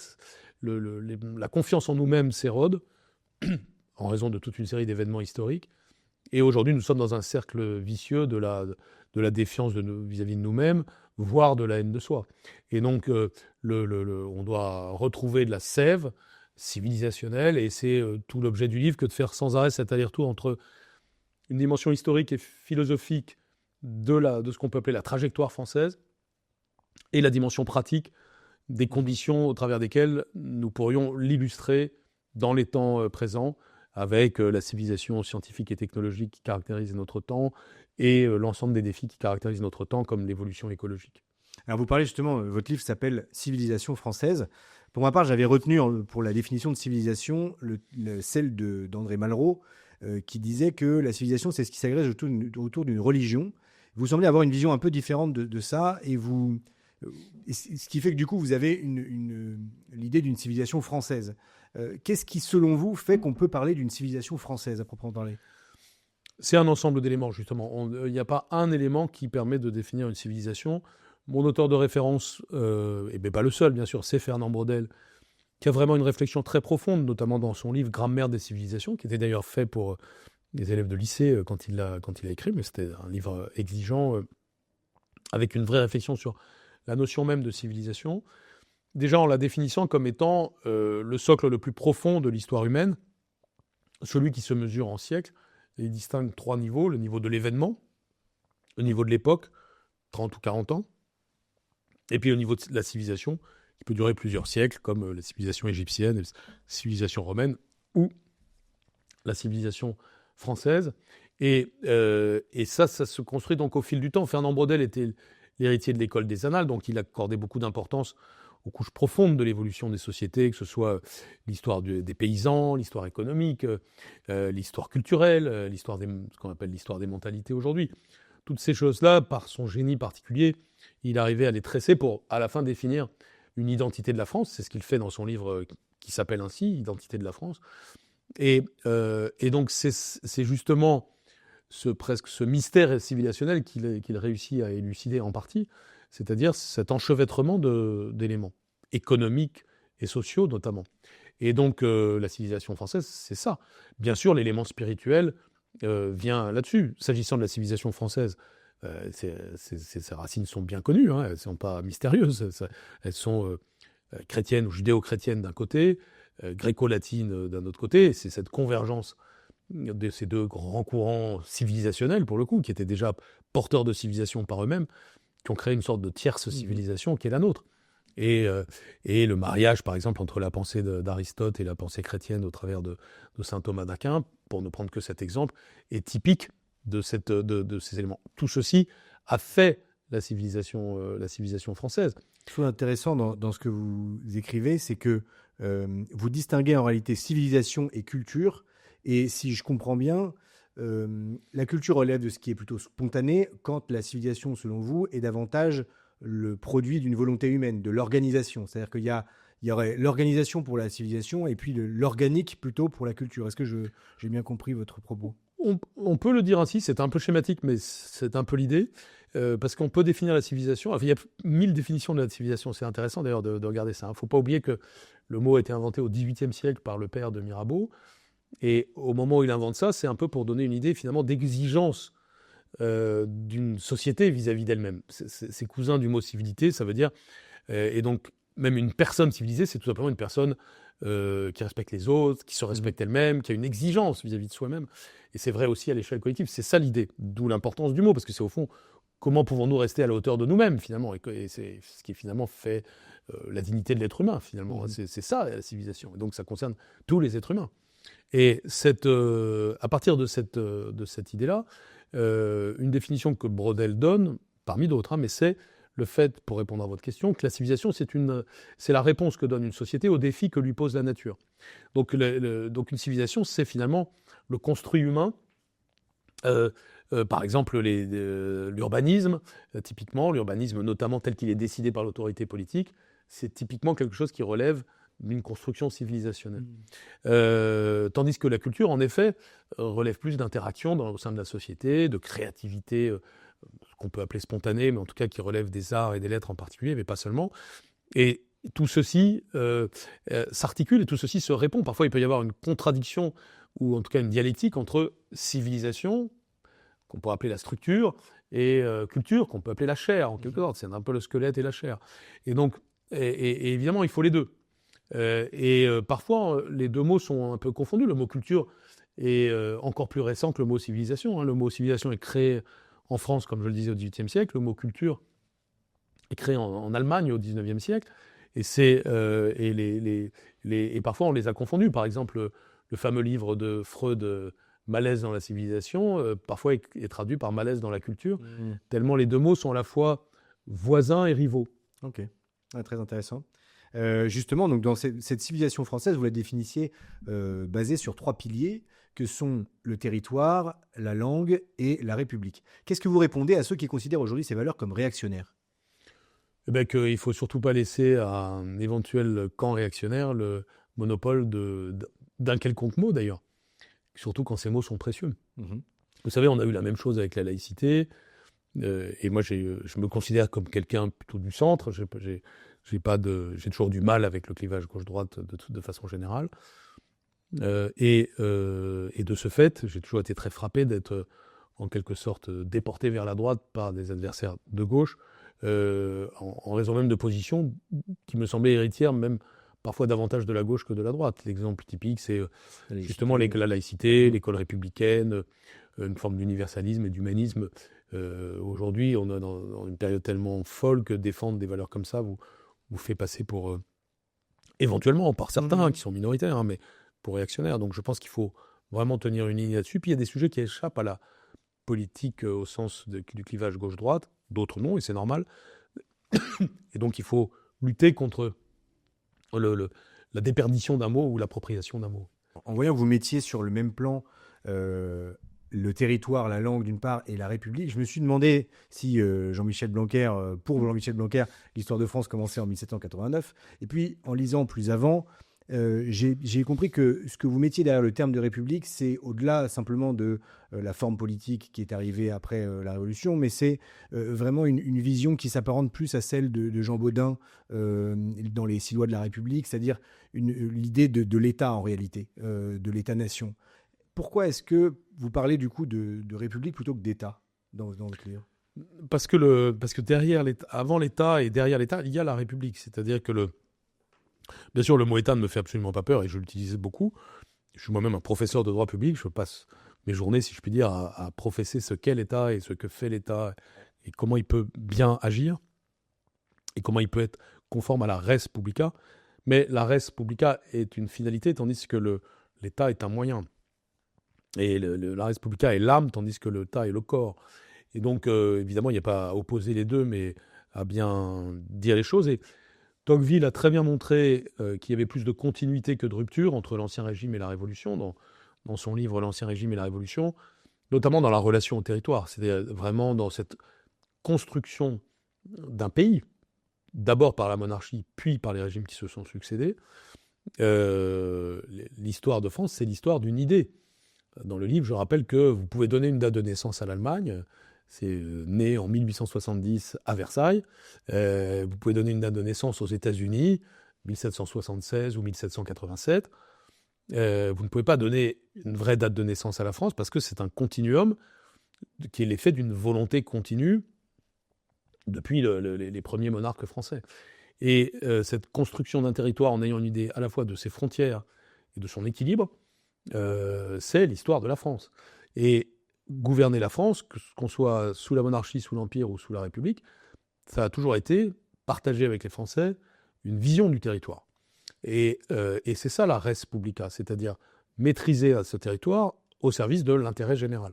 S2: la confiance en nous-mêmes s'érode en raison de toute une série d'événements historiques. Et aujourd'hui, nous sommes dans un cercle vicieux de la défiance vis-à-vis de nous-mêmes, voire de la haine de soi. Et donc, on doit retrouver de la sève civilisationnelle, et c'est tout l'objet du livre que de faire sans arrêt cet aller-retour entre une dimension historique et philosophique de ce qu'on peut appeler la trajectoire française, et la dimension pratique des conditions au travers desquelles nous pourrions l'illustrer dans les temps présents, avec la civilisation scientifique et technologique qui caractérise notre temps et l'ensemble des défis qui caractérisent notre temps, comme l'évolution écologique.
S1: Alors vous parlez justement, votre livre s'appelle « Civilisation française ». Pour ma part, j'avais retenu pour la définition de civilisation celle d'André Malraux, qui disait que la civilisation, c'est ce qui s'agrège autour d'une religion. Vous semblez avoir une vision un peu différente de ça, et ce qui fait que du coup, vous avez l'idée d'une civilisation française. Qu'est-ce qui, selon vous, fait qu'on peut parler d'une civilisation française, à proprement parler ?
S2: C'est un ensemble d'éléments, justement. Il n'y a pas un élément qui permet de définir une civilisation. Mon auteur de référence, et bien pas le seul, bien sûr, c'est Fernand Braudel, qui a vraiment une réflexion très profonde, notamment dans son livre « Grammaire des civilisations », qui était d'ailleurs fait pour des élèves de lycée quand il l'a écrit, mais c'était un livre exigeant, avec une vraie réflexion sur la notion même de civilisation. Déjà en la définissant comme étant le socle le plus profond de l'histoire humaine, celui qui se mesure en siècles. Il distingue 3 niveaux: le niveau de l'événement, le niveau de l'époque, 30 ou 40 ans, et puis au niveau de la civilisation, qui peut durer plusieurs siècles, comme la civilisation égyptienne, la civilisation romaine, ou la civilisation française. Et ça se construit donc au fil du temps. Fernand Braudel était l'héritier de l'école des Annales, donc il accordait beaucoup d'importance aux couches profondes de l'évolution des sociétés, que ce soit l'histoire des paysans, l'histoire économique, l'histoire culturelle, ce qu'on appelle l'histoire des mentalités aujourd'hui. Toutes ces choses-là, par son génie particulier, il arrivait à les tresser pour, à la fin, définir une identité de la France. C'est ce qu'il fait dans son livre qui s'appelle ainsi, Identité de la France. Et donc, c'est justement ce mystère civilisationnel qu'il réussit à élucider en partie, c'est-à-dire cet enchevêtrement d'éléments économiques et sociaux notamment. Et donc la civilisation française, c'est ça. Bien sûr, l'élément spirituel vient là-dessus. S'agissant de la civilisation française, ses racines sont bien connues, hein, elles ne sont pas mystérieuses. Elles sont chrétiennes ou judéo-chrétiennes d'un côté, gréco-latines d'un autre côté. C'est cette convergence de ces deux grands courants civilisationnels, pour le coup, qui étaient déjà porteurs de civilisation par eux-mêmes, qui ont créé une sorte de tierce civilisation qui est la nôtre. Et le mariage, par exemple, entre la pensée d'Aristote et la pensée chrétienne au travers de saint Thomas d'Aquin, pour ne prendre que cet exemple, est typique de ces éléments. Tout ceci a fait la civilisation française.
S1: Ce qui est intéressant dans ce que vous écrivez, c'est que vous distinguez en réalité civilisation et culture. Et si je comprends bien, la culture relève de ce qui est plutôt spontané, quand la civilisation, selon vous, est davantage le produit d'une volonté humaine, de l'organisation. C'est-à-dire qu'il y aurait l'organisation pour la civilisation et puis l'organique plutôt pour la culture. Est-ce que j'ai bien compris votre propos ?
S2: On peut le dire ainsi, c'est un peu schématique, mais c'est un peu l'idée, parce qu'on peut définir la civilisation. Enfin, il y a 1000 définitions de la civilisation, c'est intéressant d'ailleurs de regarder ça. Il ne faut pas oublier que le mot a été inventé au XVIIIe siècle par le père de Mirabeau, et au moment où il invente ça, c'est un peu pour donner une idée finalement d'exigence d'une société vis-à-vis d'elle-même. C'est cousin du mot civilité, ça veut dire, et donc même une personne civilisée, c'est tout simplement une personne qui respecte les autres, qui se respecte elle-même, qui a une exigence vis-à-vis de soi-même. Et c'est vrai aussi à l'échelle collective. C'est ça l'idée, d'où l'importance du mot, parce que c'est au fond, comment pouvons-nous rester à la hauteur de nous-mêmes, finalement, et c'est ce qui finalement fait la dignité de l'être humain, finalement. C'est ça, la civilisation. Et donc ça concerne tous les êtres humains. Et à partir de cette idée-là, une définition que Braudel donne, parmi d'autres, mais c'est le fait, pour répondre à votre question, que la civilisation, c'est la réponse que donne une société aux défis que lui pose la nature. Donc une civilisation, c'est finalement le construit humain. Par exemple, l'urbanisme, typiquement, l'urbanisme notamment tel qu'il est décidé par l'autorité politique, c'est typiquement quelque chose qui relève d'une construction civilisationnelle. Tandis que la culture, en effet, relève plus d'interaction au sein de la société, de créativité, ce qu'on peut appeler spontanée, mais en tout cas qui relève des arts et des lettres en particulier, mais pas seulement. Et tout ceci s'articule et tout ceci se répond. Parfois, il peut y avoir une contradiction ou en tout cas une dialectique entre civilisation, qu'on peut appeler la structure, et culture, qu'on peut appeler la chair, en quelque sorte. C'est un peu le squelette et la chair. Et donc, et évidemment, il faut les deux. Parfois, les deux mots sont un peu confondus. Le mot culture est encore plus récent que le mot civilisation. Le mot civilisation est créé en France, comme je le disais, au XVIIIe siècle. Le mot culture est créé en Allemagne au XIXe siècle. Et parfois, on les a confondus. Par exemple, le fameux livre de Freud, Malaise dans la civilisation, parfois est traduit par malaise dans la culture, tellement les deux mots sont à la fois voisins et rivaux.
S1: Ok, très intéressant. Justement, donc dans cette civilisation française, vous la définissiez basée sur 3 piliers que sont le territoire, la langue et la République. Qu'est-ce que vous répondez à ceux qui considèrent aujourd'hui ces valeurs comme réactionnaires ?
S2: Eh bien, qu'il ne faut surtout pas laisser à un éventuel camp réactionnaire le monopole d'un quelconque mot, d'ailleurs. Surtout quand ces mots sont précieux. Vous savez, on a eu la même chose avec la laïcité. Et moi, je me considère comme quelqu'un plutôt du centre. J'ai toujours du mal avec le clivage gauche-droite de façon générale. Et de ce fait, j'ai toujours été très frappé d'être en quelque sorte déporté vers la droite par des adversaires de gauche, en raison même de positions qui me semblaient héritières, même parfois davantage de la gauche que de la droite. L'exemple typique, c'est justement la laïcité, l'école républicaine, une forme d'universalisme et d'humanisme. Aujourd'hui, on est dans une période tellement folle que défendre des valeurs comme ça vous fait passer pour, éventuellement, par certains qui sont minoritaires, mais pour réactionnaires. Donc je pense qu'il faut vraiment tenir une ligne là-dessus. Puis il y a des sujets qui échappent à la politique au sens du clivage gauche-droite, d'autres non, et c'est normal. Et donc il faut lutter contre la déperdition d'un mot ou l'appropriation d'un mot.
S1: En voyant que vous mettiez sur le même plan le territoire, la langue d'une part et la République, je me suis demandé si Jean-Michel Blanquer, pour Jean-Michel Blanquer, l'histoire de France commençait en 1789. Et puis, en lisant plus avant, j'ai compris que ce que vous mettiez derrière le terme de République, c'est au-delà simplement de la forme politique qui est arrivée après la Révolution, mais c'est vraiment une vision qui s'apparente plus à celle de Jean Bodin dans les 6 lois de la République, c'est-à-dire l'idée de l'État en réalité, de l'État-nation. Pourquoi est-ce que vous parlez du coup de République plutôt que d'État dans votre livre ?
S2: Parce que derrière avant l'État et derrière l'État, il y a la République. C'est-à-dire que bien sûr, le mot État ne me fait absolument pas peur et je l'utilisais beaucoup. Je suis moi-même un professeur de droit public. Je passe mes journées, si je puis dire, à professer ce qu'est l'État et ce que fait l'État et comment il peut bien agir et comment il peut être conforme à la res publica. Mais la res publica est une finalité, tandis que l'État est un moyen. Et la res publica est l'âme, tandis que l'État est le corps. Et donc, évidemment, il n'y a pas à opposer les deux, mais à bien dire les choses. Et Tocqueville a très bien montré qu'il y avait plus de continuité que de rupture entre l'Ancien Régime et la Révolution, dans son livre « L'Ancien Régime et la Révolution », notamment dans la relation au territoire. C'est-à-dire vraiment dans cette construction d'un pays, d'abord par la monarchie, puis par les régimes qui se sont succédés. L'histoire de France, c'est l'histoire d'une idée. Dans le livre, je rappelle que vous pouvez donner une date de naissance à l'Allemagne. C'est né en 1870 à Versailles. Vous pouvez donner une date de naissance aux États-Unis, 1776 ou 1787. Vous ne pouvez pas donner une vraie date de naissance à la France parce que c'est un continuum qui est l'effet d'une volonté continue depuis les premiers monarques français. Et cette construction d'un territoire en ayant une idée à la fois de ses frontières et de son équilibre, c'est l'histoire de la France. Et gouverner la France, qu'on soit sous la monarchie, sous l'Empire ou sous la République, ça a toujours été partager avec les Français une vision du territoire. Et c'est ça la res publica, c'est-à-dire maîtriser ce territoire au service de l'intérêt général.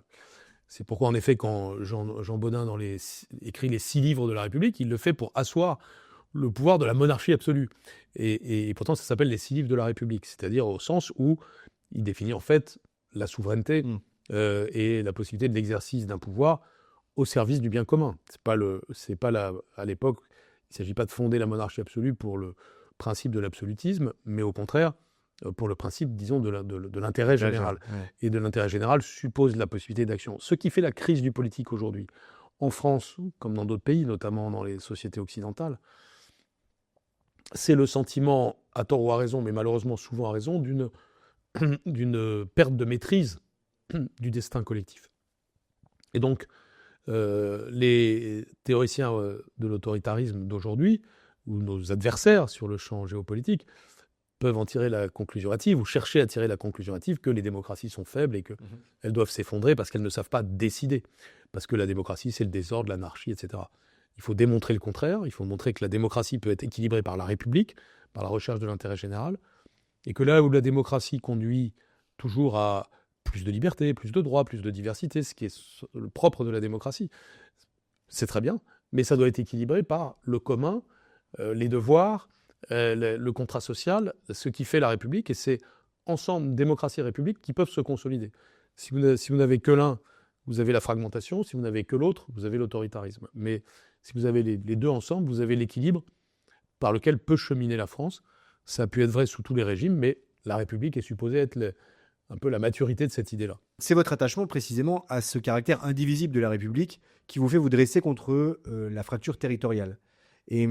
S2: C'est pourquoi, en effet, quand Jean Bodin écrit les 6 livres de la République, il le fait pour asseoir le pouvoir de la monarchie absolue. Et pourtant, ça s'appelle les 6 livres de la République, c'est-à-dire au sens où il définit en fait la souveraineté et la possibilité de l'exercice d'un pouvoir au service du bien commun. À l'époque, il ne s'agit pas de fonder la monarchie absolue pour le principe de l'absolutisme, mais au contraire pour le principe, disons, de l'intérêt général. Ouais. Et de l'intérêt général suppose la possibilité d'action. Ce qui fait la crise du politique aujourd'hui, en France, comme dans d'autres pays, notamment dans les sociétés occidentales, c'est le sentiment, à tort ou à raison, mais malheureusement souvent à raison, d'une perte de maîtrise du destin collectif. Et donc, les théoriciens de l'autoritarisme d'aujourd'hui, ou nos adversaires sur le champ géopolitique, peuvent en tirer la conclusion hâtive, ou chercher à tirer la conclusion hâtive que les démocraties sont faibles et qu'elles doivent s'effondrer parce qu'elles ne savent pas décider. Parce que la démocratie, c'est le désordre, l'anarchie, etc. Il faut démontrer le contraire, il faut montrer que la démocratie peut être équilibrée par la République, par la recherche de l'intérêt général, et que là où la démocratie conduit toujours à plus de liberté, plus de droits, plus de diversité, ce qui est le propre de la démocratie, c'est très bien, mais ça doit être équilibré par le commun, les devoirs, le contrat social, ce qui fait la République, et c'est ensemble, démocratie et République, qui peuvent se consolider. Si vous n'avez que l'un, vous avez la fragmentation, si vous n'avez que l'autre, vous avez l'autoritarisme. Mais si vous avez les deux ensemble, vous avez l'équilibre par lequel peut cheminer la France. Ça a pu être vrai sous tous les régimes, mais la République est supposée être un peu la maturité de cette idée-là.
S1: C'est votre attachement précisément à ce caractère indivisible de la République qui vous fait vous dresser contre la fracture territoriale. Et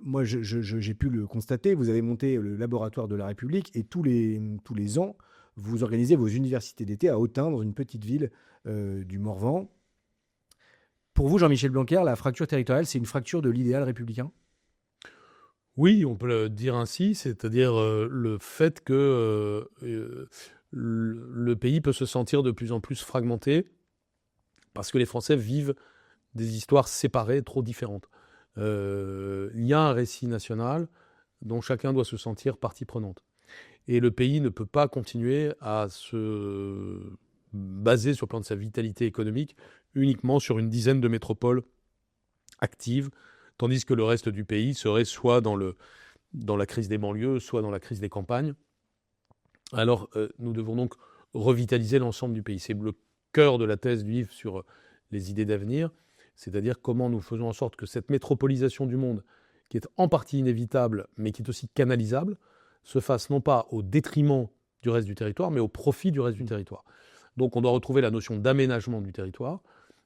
S1: moi, j'ai pu le constater, vous avez monté le laboratoire de la République et tous les ans, vous organisez vos universités d'été à Autun, dans une petite ville du Morvan. Pour vous, Jean-Michel Blanquer, la fracture territoriale, c'est une fracture de l'idéal républicain ?
S2: Oui, on peut le dire ainsi, c'est-à-dire le fait que le pays peut se sentir de plus en plus fragmenté parce que les Français vivent des histoires séparées, trop différentes. Il y a un récit national dont chacun doit se sentir partie prenante. Et le pays ne peut pas continuer à se baser sur le plan de sa vitalité économique uniquement sur une dizaine de métropoles actives, tandis que le reste du pays serait soit dans la crise des banlieues, soit dans la crise des campagnes. Alors, nous devons donc revitaliser l'ensemble du pays. C'est le cœur de la thèse du livre sur les idées d'avenir, c'est-à-dire comment nous faisons en sorte que cette métropolisation du monde, qui est en partie inévitable, mais qui est aussi canalisable, se fasse non pas au détriment du reste du territoire, mais au profit du reste du territoire. Donc on doit retrouver la notion d'aménagement du territoire,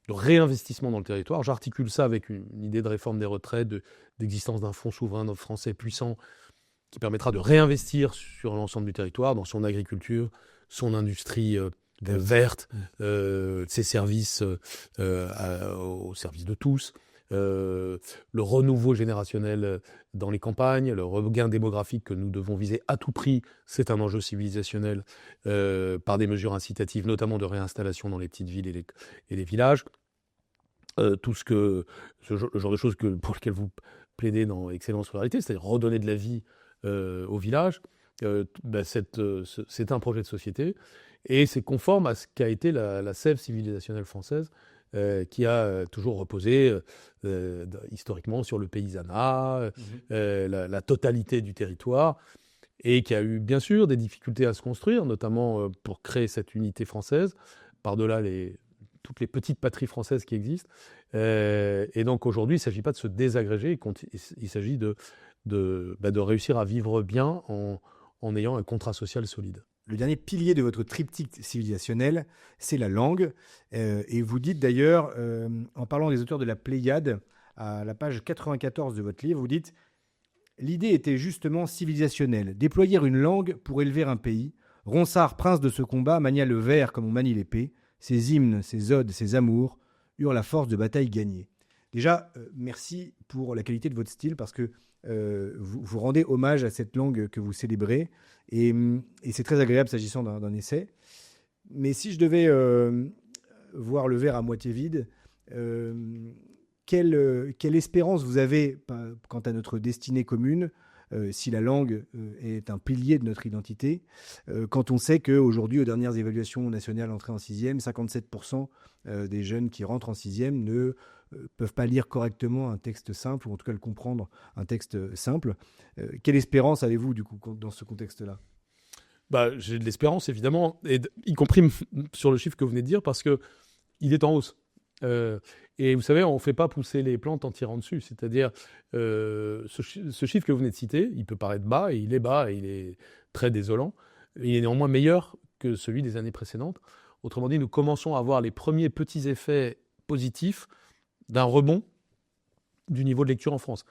S2: de réinvestissement dans le territoire. J'articule ça avec une idée de réforme des retraites, d'existence d'un fonds souverain français puissant qui permettra de réinvestir sur l'ensemble du territoire, dans son agriculture, son industrie verte, ses services au service de tous, le renouveau générationnel dans les campagnes, le regain démographique que nous devons viser à tout prix, c'est un enjeu civilisationnel par des mesures incitatives, notamment de réinstallation dans les petites villes et les villages. Tout le genre de choses pour lesquelles vous plaidez dans Excellence Ruralité, c'est-à-dire redonner de la vie au village, c'est un projet de société et c'est conforme à ce qu'a été la sève civilisationnelle française qui a toujours reposé historiquement sur le paysanat, la totalité du territoire et qui a eu bien sûr des difficultés à se construire, notamment pour créer cette unité française, par-delà toutes les petites patries françaises qui existent. Et donc aujourd'hui, il ne s'agit pas de se désagréger, il s'agit de réussir à vivre bien en ayant un contrat social solide.
S1: Le dernier pilier de votre triptyque civilisationnel, c'est la langue. Et vous dites d'ailleurs, en parlant des auteurs de la Pléiade, à la page 94 de votre livre, vous dites « L'idée était justement civilisationnelle, déployer une langue pour élever un pays. Ronsard, prince de ce combat, mania le vers comme on manie l'épée. Ses hymnes, ses odes, ses amours eurent la force de bataille gagnée. » Déjà, merci pour la qualité de votre style, parce que vous rendez hommage à cette langue que vous célébrez, et c'est très agréable s'agissant d'un essai. Mais si je devais voir le verre à moitié vide, quelle espérance vous avez quant à notre destinée commune, si la langue est un pilier de notre identité, quand on sait qu'aujourd'hui, aux dernières évaluations nationales entrées en 6e, 57% des jeunes qui rentrent en 6e ne peuvent pas lire correctement un texte simple, ou en tout cas le comprendre, un texte simple. Quelle espérance avez-vous du coup dans ce contexte-là ?
S2: J'ai de l'espérance évidemment, y compris sur le chiffre que vous venez de dire, parce qu'il est en hausse. Et vous savez, on ne fait pas pousser les plantes en tirant dessus. C'est-à-dire, ce chiffre que vous venez de citer, il peut paraître bas, et il est très désolant. Il est néanmoins meilleur que celui des années précédentes. Autrement dit, nous commençons à avoir les premiers petits effets positifs d'un rebond du niveau de lecture en France.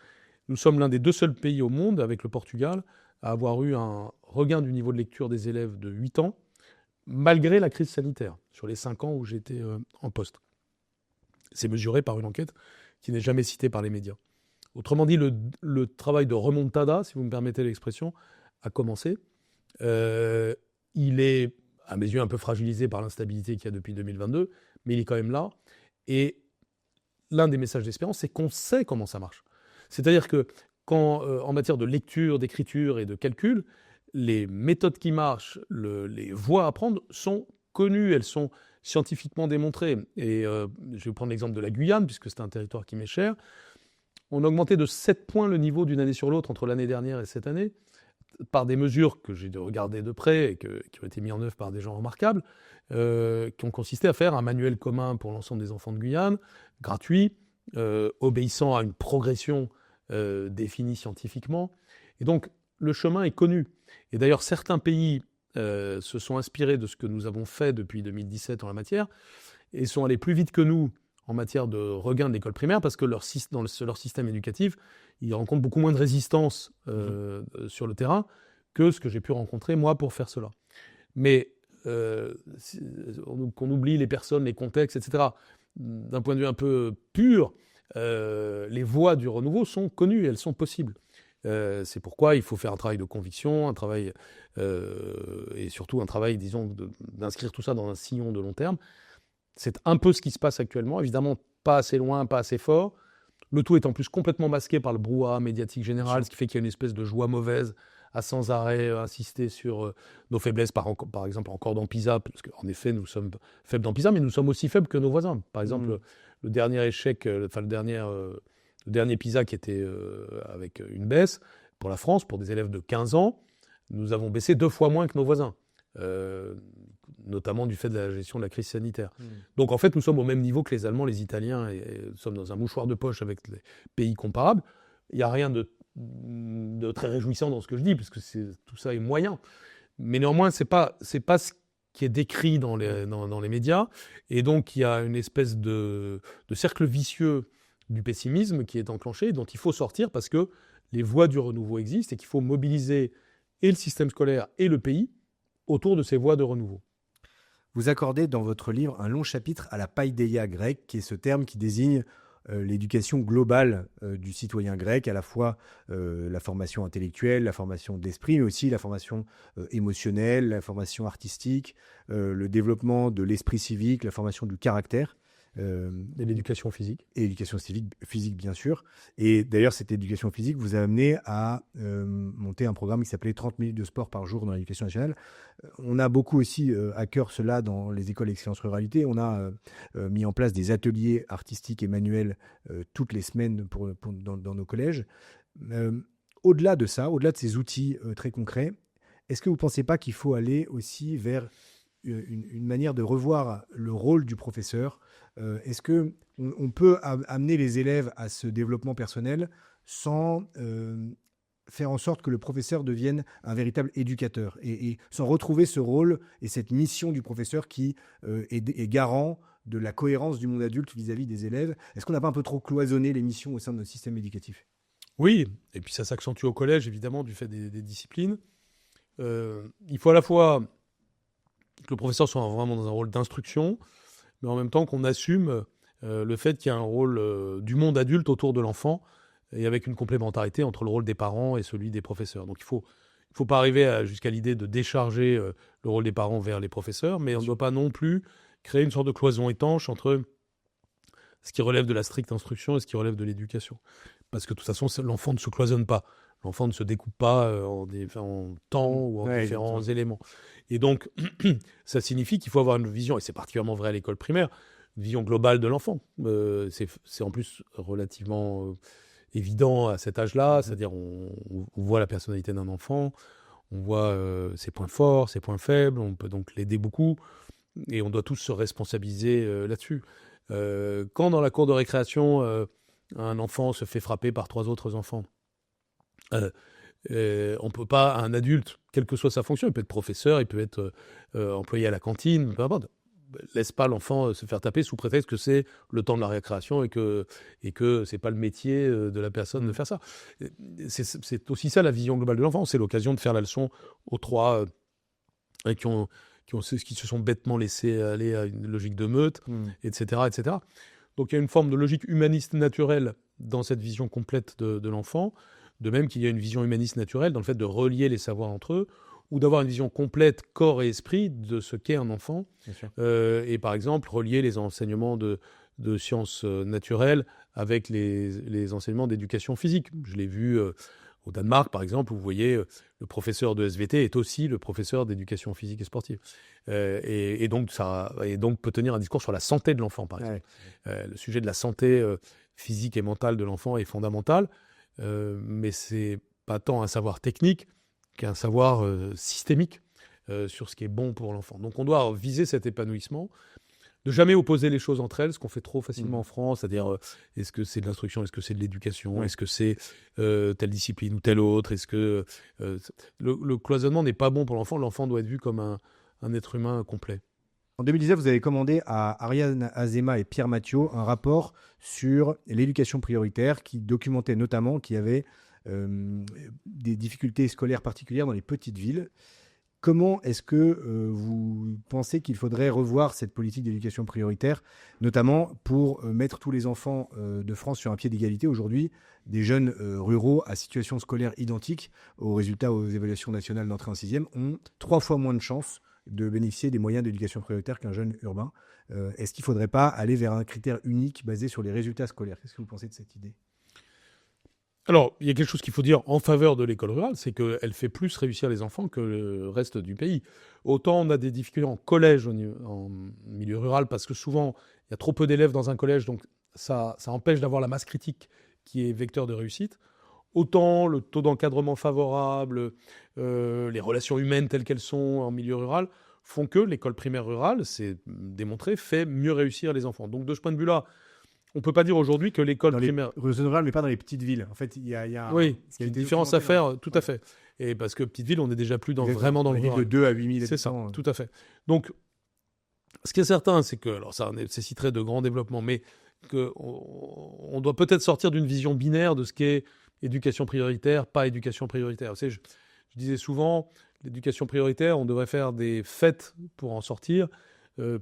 S2: Nous sommes l'un des 2 seuls pays au monde, avec le Portugal, à avoir eu un regain du niveau de lecture des élèves de 8 ans, malgré la crise sanitaire, sur les 5 ans où j'étais en poste. C'est mesuré par une enquête qui n'est jamais citée par les médias. Autrement dit, le travail de remontada, si vous me permettez l'expression, a commencé. Il est, à mes yeux, un peu fragilisé par l'instabilité qu'il y a depuis 2022, mais il est quand même là. Et l'un des messages d'espérance, c'est qu'on sait comment ça marche. C'est-à-dire que quand, en matière de lecture, d'écriture et de calcul, les méthodes qui marchent, les voies à prendre sont connues, elles sont scientifiquement démontrées. Et je vais vous prendre l'exemple de la Guyane, puisque c'est un territoire qui m'est cher. On a augmenté de 7 points le niveau d'une année sur l'autre entre l'année dernière et cette année, par des mesures que j'ai regardées de près et qui ont été mises en œuvre par des gens remarquables, qui ont consisté à faire un manuel commun pour l'ensemble des enfants de Guyane, gratuit, obéissant à une progression définie scientifiquement. Et donc, le chemin est connu. Et d'ailleurs, certains pays se sont inspirés de ce que nous avons fait depuis 2017 en la matière et sont allés plus vite que nous en matière de regain de l'école primaire, parce que dans leur système éducatif, ils rencontrent beaucoup moins de résistance sur le terrain que ce que j'ai pu rencontrer, moi, pour faire cela. Mais qu'on oublie les personnes, les contextes, etc. D'un point de vue un peu pur, les voies du renouveau sont connues, elles sont possibles. C'est pourquoi il faut faire un travail de conviction, un travail et surtout un travail, disons, d'inscrire tout ça dans un sillon de long terme. C'est un peu ce qui se passe actuellement, évidemment pas assez loin, pas assez fort. Le tout est en plus complètement masqué par le brouhaha médiatique général, ce qui fait qu'il y a une espèce de joie mauvaise à sans arrêt insister sur nos faiblesses, par exemple encore dans PISA, parce qu'en effet nous sommes faibles dans PISA, mais nous sommes aussi faibles que nos voisins. Par exemple, le dernier échec, le dernier le dernier PISA qui était avec une baisse, pour la France, pour des élèves de 15 ans, nous avons baissé 2 fois moins que nos voisins, notamment du fait de la gestion de la crise sanitaire. Donc en fait, nous sommes au même niveau que les Allemands, les Italiens, et nous sommes dans un mouchoir de poche avec les pays comparables. Il n'y a rien de très réjouissant dans ce que je dis, parce que tout ça est moyen. Mais néanmoins, c'est pas ce qui est décrit dans les médias. Et donc, il y a une espèce de cercle vicieux du pessimisme qui est enclenché, dont il faut sortir parce que les voies du renouveau existent et qu'il faut mobiliser et le système scolaire et le pays autour de ces voies de renouveau.
S1: Vous accordez dans votre livre un long chapitre à la paideia grecque, qui est ce terme qui désigne l'éducation globale du citoyen grec, à la fois la formation intellectuelle, la formation d'esprit, mais aussi la formation émotionnelle, la formation artistique, le développement de l'esprit civique, la formation du caractère.
S2: Et l'éducation physique.
S1: Et l'éducation physique, bien sûr. Et d'ailleurs, cette éducation physique vous a amené à monter un programme qui s'appelait 30 minutes de sport par jour dans l'éducation nationale. On a beaucoup aussi à cœur cela dans les écoles d'excellence ruralité. On a mis en place des ateliers artistiques et manuels toutes les semaines dans nos collèges. Au-delà de ça, au-delà de ces outils très concrets, est-ce que vous ne pensez pas qu'il faut aller aussi vers une manière de revoir le rôle du professeur? Est-ce qu'on peut amener les élèves à ce développement personnel sans faire en sorte que le professeur devienne un véritable éducateur et sans retrouver ce rôle et cette mission du professeur qui est garant de la cohérence du monde adulte vis-à-vis des élèves? Est-ce qu'on n'a pas un peu trop cloisonné les missions au sein de notre système éducatif?
S2: Oui, et puis ça s'accentue au collège, évidemment, du fait des disciplines. Il faut à la fois que le professeur soit vraiment dans un rôle d'instruction, mais en même temps qu'on assume le fait qu'il y a un rôle du monde adulte autour de l'enfant, et avec une complémentarité entre le rôle des parents et celui des professeurs. Donc il faut pas arriver jusqu'à l'idée de décharger le rôle des parents vers les professeurs, mais on ne doit pas non plus créer une sorte de cloison étanche entre ce qui relève de la stricte instruction et ce qui relève de l'éducation. Parce que de toute façon, l'enfant ne se cloisonne pas. L'enfant ne se découpe pas en temps ou en différents éléments. Et donc, ça signifie qu'il faut avoir une vision, et c'est particulièrement vrai à l'école primaire, une vision globale de l'enfant. C'est en plus relativement évident à cet âge-là, c'est-à-dire on voit la personnalité d'un enfant, on voit ses points forts, ses points faibles, on peut donc l'aider beaucoup, et on doit tous se responsabiliser là-dessus. Quand dans la cour de récréation, un enfant se fait frapper par 3 autres enfants, on ne peut pas, un adulte, quelle que soit sa fonction, il peut être professeur, il peut être employé à la cantine, peu importe, laisse pas l'enfant se faire taper sous prétexte que c'est le temps de la récréation et que c'est pas le métier de la personne de faire ça. C'est aussi ça la vision globale de l'enfant, c'est l'occasion de faire la leçon aux 3 qui se sont bêtement laissés aller à une logique de meute, etc., etc. Donc il y a une forme de logique humaniste naturelle dans cette vision complète de l'enfant, de même qu'il y a une vision humaniste naturelle dans le fait de relier les savoirs entre eux, ou d'avoir une vision complète corps et esprit de ce qu'est un enfant. Et par exemple, relier les enseignements de sciences naturelles avec les enseignements d'éducation physique. Je l'ai vu au Danemark, par exemple, où vous voyez le professeur de SVT est aussi le professeur d'éducation physique et sportive. Et donc peut tenir un discours sur la santé de l'enfant, par exemple. Le sujet de la santé physique et mentale de l'enfant est fondamental, mais c'est pas tant un savoir technique qu'un savoir systémique sur ce qui est bon pour l'enfant. Donc on doit viser cet épanouissement, de jamais opposer les choses entre elles, ce qu'on fait trop facilement en France, c'est-à-dire est-ce que c'est de l'instruction, est-ce que c'est de l'éducation, est-ce que c'est telle discipline ou telle autre, est-ce que le cloisonnement n'est pas bon pour l'enfant. L'enfant doit être vu comme un être humain complet.
S1: En 2019, vous avez commandé à Ariane Azéma et Pierre Mathieu un rapport sur l'éducation prioritaire qui documentait notamment qu'il y avait des difficultés scolaires particulières dans les petites villes. Comment est-ce que vous pensez qu'il faudrait revoir cette politique d'éducation prioritaire, notamment pour mettre tous les enfants de France sur un pied d'égalité? Aujourd'hui, des jeunes ruraux à situation scolaire identique aux résultats aux évaluations nationales d'entrée en 6e ont 3 fois moins de chances de bénéficier des moyens d'éducation prioritaire qu'un jeune urbain. Est-ce qu'il ne faudrait pas aller vers un critère unique basé sur les résultats scolaires? Qu'est-ce que vous pensez de cette idée?
S2: Alors, il y a quelque chose qu'il faut dire en faveur de l'école rurale, c'est qu'elle fait plus réussir les enfants que le reste du pays. Autant on a des difficultés en collège, en milieu rural, parce que souvent, il y a trop peu d'élèves dans un collège, donc ça empêche d'avoir la masse critique qui est vecteur de réussite, autant le taux d'encadrement favorable, les relations humaines telles qu'elles sont en milieu rural, font que l'école primaire rurale, c'est démontré, fait mieux réussir les enfants. Donc de ce point de vue-là, on ne peut pas dire aujourd'hui que l'école primaire...
S1: Dans les zones rurales, mais pas dans les petites villes. En fait, il y a
S2: oui, il y a une différence à faire, tout à fait. Et parce que petite ville, on n'est déjà plus vraiment dans le rural.
S1: De 2 à 8 000
S2: c'est ça, tout à fait. Donc, ce qui est certain, c'est que, alors ça nécessiterait de grands développements, mais qu'on doit peut-être sortir d'une vision binaire de ce qu'est éducation prioritaire, pas éducation prioritaire. Vous savez, je disais souvent, l'éducation prioritaire, on devrait faire des fêtes pour en sortir,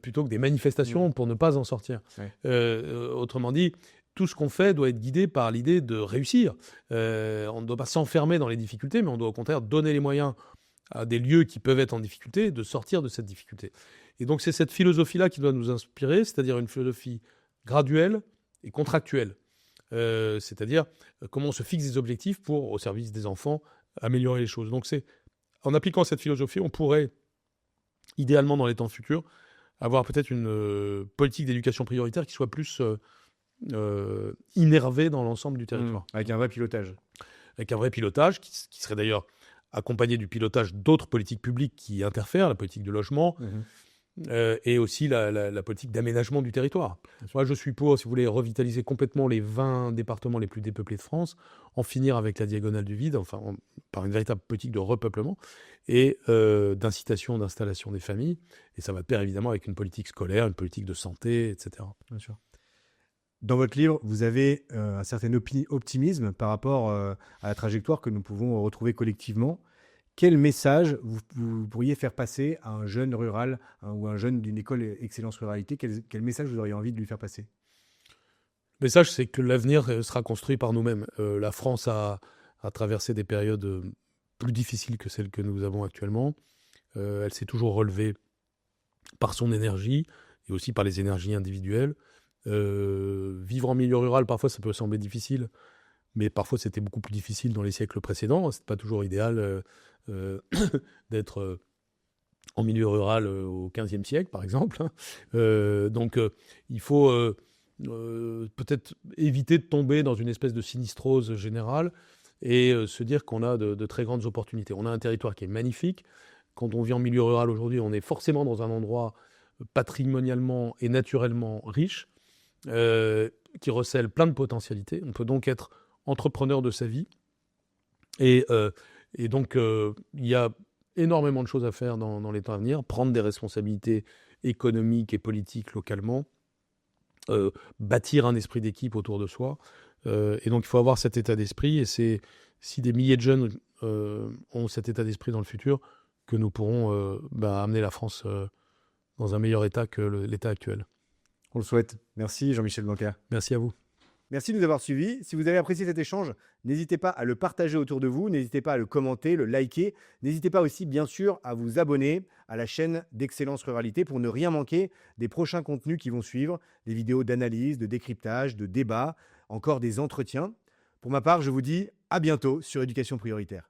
S2: plutôt que des manifestations pour ne pas en sortir. Autrement dit, tout ce qu'on fait doit être guidé par l'idée de réussir. On ne doit pas s'enfermer dans les difficultés, mais on doit au contraire donner les moyens à des lieux qui peuvent être en difficulté de sortir de cette difficulté. Et donc c'est cette philosophie-là qui doit nous inspirer, c'est-à-dire une philosophie graduelle et contractuelle. C'est-à-dire comment on se fixe des objectifs pour, au service des enfants, améliorer les choses. Donc en appliquant cette philosophie, on pourrait, idéalement dans les temps futurs, avoir peut-être une politique d'éducation prioritaire qui soit plus innervée dans l'ensemble du territoire.
S1: Avec un vrai pilotage.
S2: Avec un vrai pilotage, qui serait d'ailleurs accompagné du pilotage d'autres politiques publiques qui interfèrent, la politique de logement, et aussi la politique d'aménagement du territoire. Moi, je suis pour, si vous voulez, revitaliser complètement les 20 départements les plus dépeuplés de France, en finir avec la diagonale du vide, enfin, par une véritable politique de repeuplement et d'incitation, d'installation des familles. Et ça va de pair, évidemment, avec une politique scolaire, une politique de santé, etc.
S1: Bien sûr. Dans votre livre, vous avez un certain optimisme par rapport à la trajectoire que nous pouvons retrouver collectivement. Quel message vous pourriez faire passer à un jeune rural ou un jeune d'une école Excellence Ruralité? Quel message vous auriez envie de lui faire passer?
S2: Le message, c'est que l'avenir sera construit par nous-mêmes. La France a traversé des périodes plus difficiles que celles que nous avons actuellement. Elle s'est toujours relevée par son énergie et aussi par les énergies individuelles. Vivre en milieu rural, parfois, ça peut sembler difficile, mais parfois, c'était beaucoup plus difficile dans les siècles précédents. Ce n'est pas toujours idéal d'être en milieu rural au XVe siècle, par exemple. Donc, il faut peut-être éviter de tomber dans une espèce de sinistrose générale et se dire qu'on a de très grandes opportunités. On a un territoire qui est magnifique. Quand on vit en milieu rural aujourd'hui, on est forcément dans un endroit patrimonialement et naturellement riche, qui recèle plein de potentialités. On peut donc être entrepreneur de sa vie. Et donc, il y a énormément de choses à faire dans les temps à venir. Prendre des responsabilités économiques et politiques localement. Bâtir un esprit d'équipe autour de soi. Et donc, il faut avoir cet état d'esprit. Et c'est si des milliers de jeunes ont cet état d'esprit dans le futur que nous pourrons amener la France dans un meilleur état que l'état actuel.
S1: On le souhaite. Merci Jean-Michel Blanquer.
S2: Merci à vous.
S1: Merci de nous avoir suivis. Si vous avez apprécié cet échange, n'hésitez pas à le partager autour de vous, n'hésitez pas à le commenter, le liker. N'hésitez pas aussi, bien sûr, à vous abonner à la chaîne d'Excellence Ruralité pour ne rien manquer des prochains contenus qui vont suivre, des vidéos d'analyse, de décryptage, de débat, encore des entretiens. Pour ma part, je vous dis à bientôt sur Éducation Prioritaire.